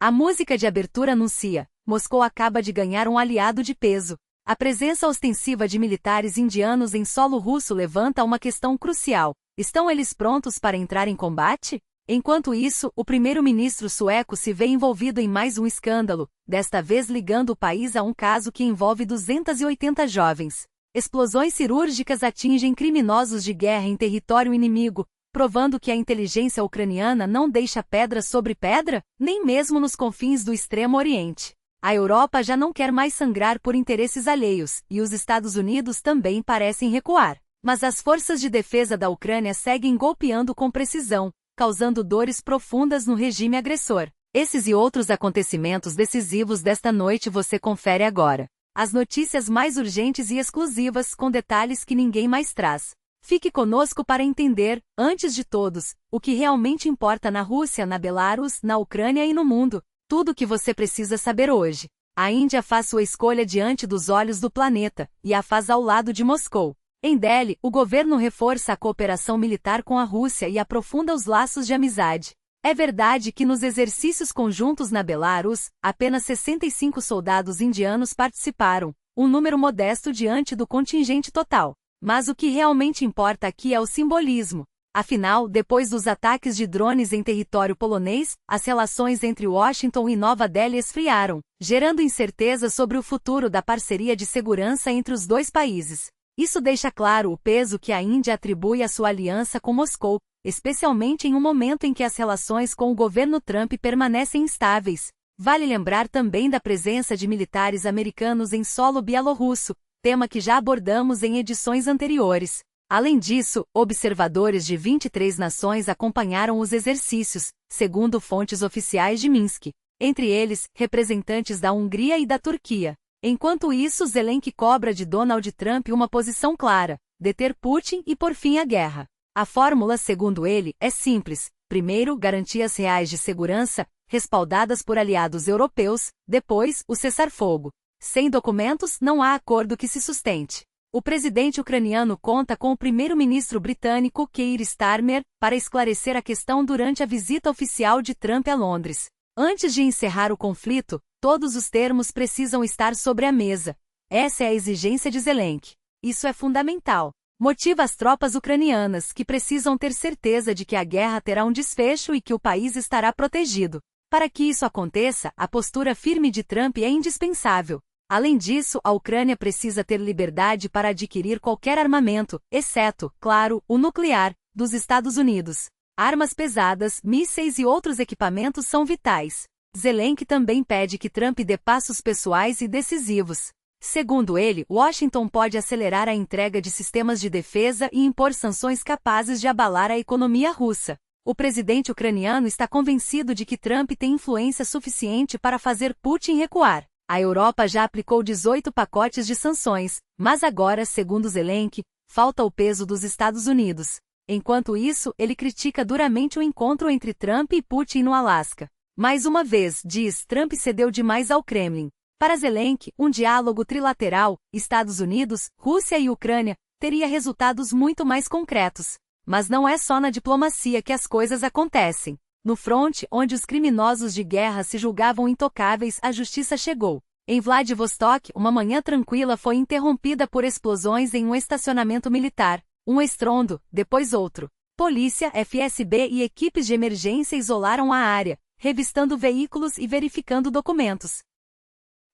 A música de abertura anuncia: Moscou acaba de ganhar um aliado de peso. A presença ostensiva de militares indianos em solo russo levanta uma questão crucial. Estão eles prontos para entrar em combate? Enquanto isso, o primeiro-ministro sueco se vê envolvido em mais um escândalo, desta vez ligando o país a um caso que envolve 280 jovens. Explosões cirúrgicas atingem criminosos de guerra em território inimigo, provando que a inteligência ucraniana não deixa pedra sobre pedra, nem mesmo nos confins do Extremo Oriente. A Europa já não quer mais sangrar por interesses alheios, e os Estados Unidos também parecem recuar. Mas as forças de defesa da Ucrânia seguem golpeando com precisão, causando dores profundas no regime agressor. Esses e outros acontecimentos decisivos desta noite você confere agora. As notícias mais urgentes e exclusivas com detalhes que ninguém mais traz. Fique conosco para entender, antes de todos, o que realmente importa na Rússia, na Belarus, na Ucrânia e no mundo. Tudo o que você precisa saber hoje. A Índia faz sua escolha diante dos olhos do planeta, e a faz ao lado de Moscou. Em Delhi, o governo reforça a cooperação militar com a Rússia e aprofunda os laços de amizade. É verdade que nos exercícios conjuntos na Belarus, apenas 65 soldados indianos participaram, um número modesto diante do contingente total. Mas o que realmente importa aqui é o simbolismo. Afinal, depois dos ataques de drones em território polonês, as relações entre Washington e Nova Delhi esfriaram, gerando incerteza sobre o futuro da parceria de segurança entre os dois países. Isso deixa claro o peso que a Índia atribui à sua aliança com Moscou, especialmente em um momento em que as relações com o governo Trump permanecem instáveis. Vale lembrar também da presença de militares americanos em solo bielorrusso, tema que já abordamos em edições anteriores. Além disso, observadores de 23 nações acompanharam os exercícios, segundo fontes oficiais de Minsk, entre eles, representantes da Hungria e da Turquia. Enquanto isso, Zelensky cobra de Donald Trump uma posição clara: deter Putin e pôr fim à guerra. A fórmula, segundo ele, é simples. Primeiro, garantias reais de segurança, respaldadas por aliados europeus. Depois, o cessar-fogo. Sem documentos, não há acordo que se sustente. O presidente ucraniano conta com o primeiro-ministro britânico Keir Starmer para esclarecer a questão durante a visita oficial de Trump a Londres. Antes de encerrar o conflito, todos os termos precisam estar sobre a mesa. Essa é a exigência de Zelensky. Isso é fundamental. Motiva as tropas ucranianas, que precisam ter certeza de que a guerra terá um desfecho e que o país estará protegido. Para que isso aconteça, a postura firme de Trump é indispensável. Além disso, a Ucrânia precisa ter liberdade para adquirir qualquer armamento, exceto, claro, o nuclear, dos Estados Unidos. Armas pesadas, mísseis e outros equipamentos são vitais. Zelensky também pede que Trump dê passos pessoais e decisivos. Segundo ele, Washington pode acelerar a entrega de sistemas de defesa e impor sanções capazes de abalar a economia russa. O presidente ucraniano está convencido de que Trump tem influência suficiente para fazer Putin recuar. A Europa já aplicou 18 pacotes de sanções, mas agora, segundo Zelensky, falta o peso dos Estados Unidos. Enquanto isso, ele critica duramente o encontro entre Trump e Putin no Alasca. Mais uma vez, diz, Trump cedeu demais ao Kremlin. Para Zelensky, um diálogo trilateral, Estados Unidos, Rússia e Ucrânia, teria resultados muito mais concretos. Mas não é só na diplomacia que as coisas acontecem. No fronte, onde os criminosos de guerra se julgavam intocáveis, a justiça chegou. Em Vladivostok, uma manhã tranquila foi interrompida por explosões em um estacionamento militar. Um estrondo, depois outro. Polícia, FSB e equipes de emergência isolaram a área, revistando veículos e verificando documentos.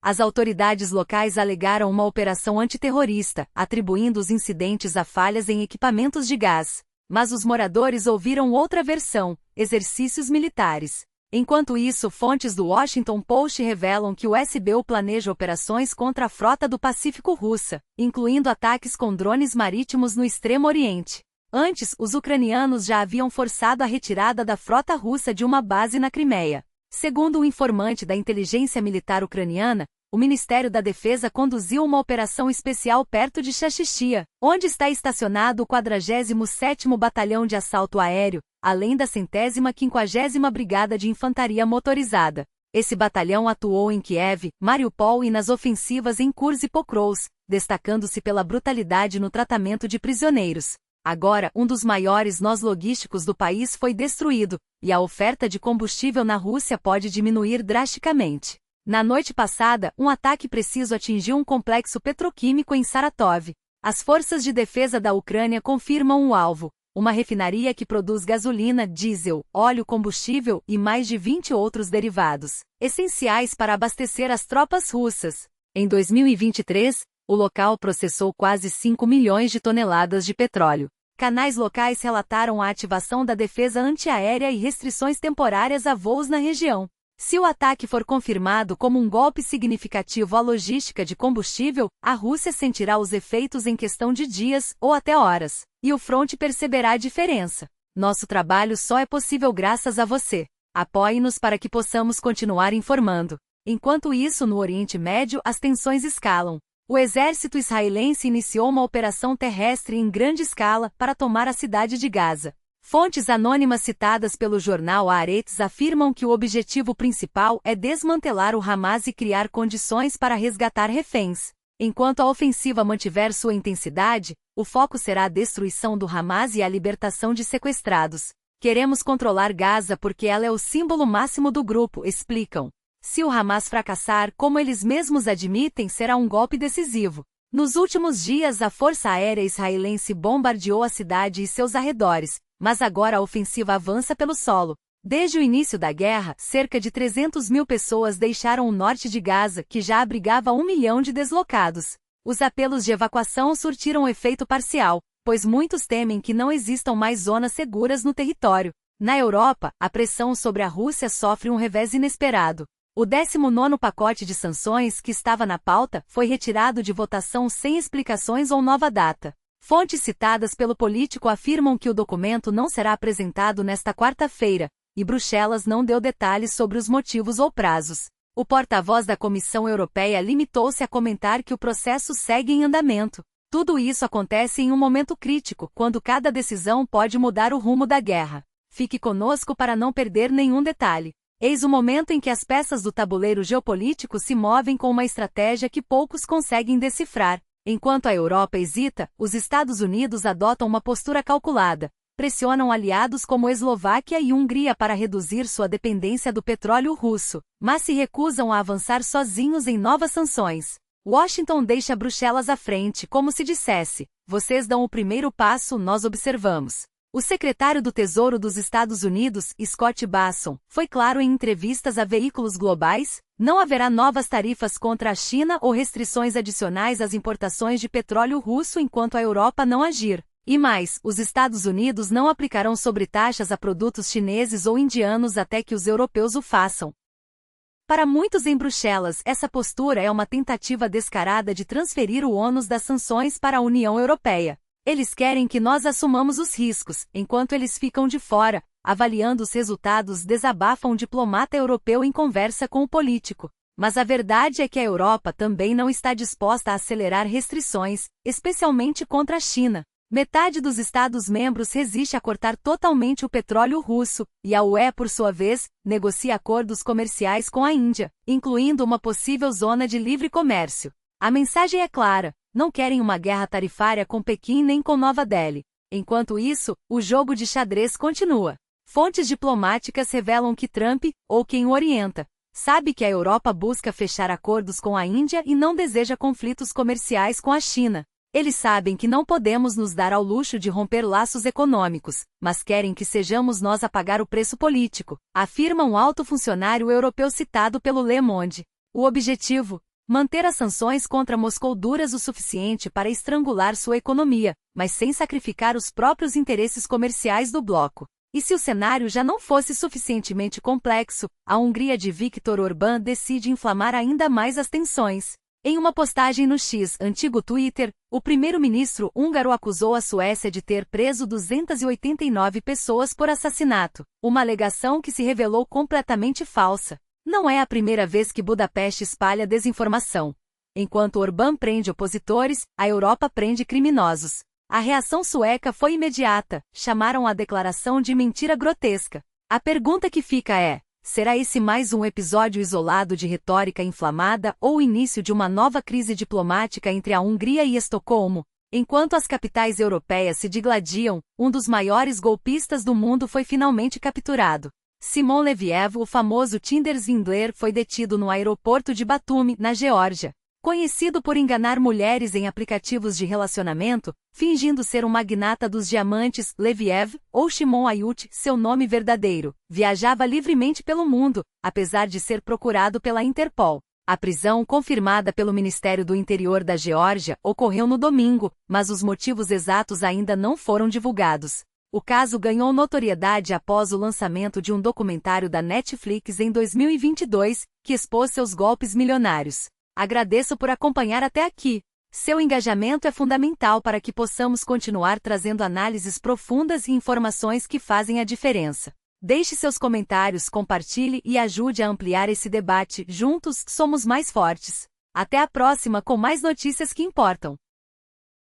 As autoridades locais alegaram uma operação antiterrorista, atribuindo os incidentes a falhas em equipamentos de gás. Mas os moradores ouviram outra versão: exercícios militares. Enquanto isso, fontes do Washington Post revelam que o SBU planeja operações contra a frota do Pacífico russa, incluindo ataques com drones marítimos no Extremo Oriente. Antes, os ucranianos já haviam forçado a retirada da frota russa de uma base na Crimeia. Segundo um informante da inteligência militar ucraniana, o Ministério da Defesa conduziu uma operação especial perto de Xaxixia, onde está estacionado o 47º Batalhão de Assalto Aéreo, além da 150ª Brigada de Infantaria Motorizada. Esse batalhão atuou em Kiev, Mariupol e nas ofensivas em Kursk e Pokrovsk, destacando-se pela brutalidade no tratamento de prisioneiros. Agora, um dos maiores nós logísticos do país foi destruído, e a oferta de combustível na Rússia pode diminuir drasticamente. Na noite passada, um ataque preciso atingiu um complexo petroquímico em Saratov. As forças de defesa da Ucrânia confirmam o alvo, uma refinaria que produz gasolina, diesel, óleo combustível e mais de 20 outros derivados, essenciais para abastecer as tropas russas. Em 2023, o local processou quase 5 milhões de toneladas de petróleo. Canais locais relataram a ativação da defesa antiaérea e restrições temporárias a voos na região. Se o ataque for confirmado como um golpe significativo à logística de combustível, a Rússia sentirá os efeitos em questão de dias ou até horas, e o fronte perceberá a diferença. Nosso trabalho só é possível graças a você. Apoie-nos para que possamos continuar informando. Enquanto isso, no Oriente Médio, as tensões escalam. O exército israelense iniciou uma operação terrestre em grande escala para tomar a cidade de Gaza. Fontes anônimas citadas pelo jornal Haaretz afirmam que o objetivo principal é desmantelar o Hamas e criar condições para resgatar reféns. Enquanto a ofensiva mantiver sua intensidade, o foco será a destruição do Hamas e a libertação de sequestrados. Queremos controlar Gaza porque ela é o símbolo máximo do grupo, explicam. Se o Hamas fracassar, como eles mesmos admitem, será um golpe decisivo. Nos últimos dias, a Força Aérea Israelense bombardeou a cidade e seus arredores, mas agora a ofensiva avança pelo solo. Desde o início da guerra, cerca de 300 mil pessoas deixaram o norte de Gaza, que já abrigava 1 milhão de deslocados. Os apelos de evacuação surtiram efeito parcial, pois muitos temem que não existam mais zonas seguras no território. Na Europa, a pressão sobre a Rússia sofre um revés inesperado. O 19º pacote de sanções que estava na pauta foi retirado de votação sem explicações ou nova data. Fontes citadas pelo político afirmam que o documento não será apresentado nesta quarta-feira, e Bruxelas não deu detalhes sobre os motivos ou prazos. O porta-voz da Comissão Europeia limitou-se a comentar que o processo segue em andamento. Tudo isso acontece em um momento crítico, quando cada decisão pode mudar o rumo da guerra. Fique conosco para não perder nenhum detalhe. Eis o momento em que as peças do tabuleiro geopolítico se movem com uma estratégia que poucos conseguem decifrar. Enquanto a Europa hesita, os Estados Unidos adotam uma postura calculada, pressionam aliados como Eslováquia e Hungria para reduzir sua dependência do petróleo russo, mas se recusam a avançar sozinhos em novas sanções. Washington deixa Bruxelas à frente, como se dissesse: vocês dão o primeiro passo, nós observamos. O secretário do Tesouro dos Estados Unidos, Scott Bessent, foi claro em entrevistas a veículos globais: não haverá novas tarifas contra a China ou restrições adicionais às importações de petróleo russo enquanto a Europa não agir. E mais, os Estados Unidos não aplicarão sobretaxas a produtos chineses ou indianos até que os europeus o façam. Para muitos em Bruxelas, essa postura é uma tentativa descarada de transferir o ônus das sanções para a União Europeia. Eles querem que nós assumamos os riscos, enquanto eles ficam de fora, avaliando os resultados, desabafa um diplomata europeu em conversa com o político. Mas a verdade é que a Europa também não está disposta a acelerar restrições, especialmente contra a China. Metade dos Estados-membros resiste a cortar totalmente o petróleo russo, e a UE, por sua vez, negocia acordos comerciais com a Índia, incluindo uma possível zona de livre comércio. A mensagem é clara: não querem uma guerra tarifária com Pequim nem com Nova Delhi. Enquanto isso, o jogo de xadrez continua. Fontes diplomáticas revelam que Trump, ou quem o orienta, sabe que a Europa busca fechar acordos com a Índia e não deseja conflitos comerciais com a China. Eles sabem que não podemos nos dar ao luxo de romper laços econômicos, mas querem que sejamos nós a pagar o preço político, afirma um alto funcionário europeu citado pelo Le Monde. O objetivo? Manter as sanções contra Moscou duras o suficiente para estrangular sua economia, mas sem sacrificar os próprios interesses comerciais do bloco. E se o cenário já não fosse suficientemente complexo, a Hungria de Viktor Orbán decide inflamar ainda mais as tensões. Em uma postagem no X, antigo Twitter, o primeiro-ministro húngaro acusou a Suécia de ter preso 289 pessoas por assassinato, uma alegação que se revelou completamente falsa. Não é a primeira vez que Budapeste espalha desinformação. Enquanto Orbán prende opositores, a Europa prende criminosos. A reação sueca foi imediata, chamaram a declaração de mentira grotesca. A pergunta que fica é: será esse mais um episódio isolado de retórica inflamada ou o início de uma nova crise diplomática entre a Hungria e Estocolmo? Enquanto as capitais europeias se digladiam, um dos maiores golpistas do mundo foi finalmente capturado. Simon Leviev, o famoso Tinder Swindler, foi detido no aeroporto de Batumi, na Geórgia. Conhecido por enganar mulheres em aplicativos de relacionamento, fingindo ser um magnata dos diamantes, Leviev, ou Shimon Ayut, seu nome verdadeiro, viajava livremente pelo mundo, apesar de ser procurado pela Interpol. A prisão, confirmada pelo Ministério do Interior da Geórgia, ocorreu no domingo, mas os motivos exatos ainda não foram divulgados. O caso ganhou notoriedade após o lançamento de um documentário da Netflix em 2022, que expôs seus golpes milionários. Agradeço por acompanhar até aqui. Seu engajamento é fundamental para que possamos continuar trazendo análises profundas e informações que fazem a diferença. Deixe seus comentários, compartilhe e ajude a ampliar esse debate. Juntos, somos mais fortes. Até a próxima com mais notícias que importam.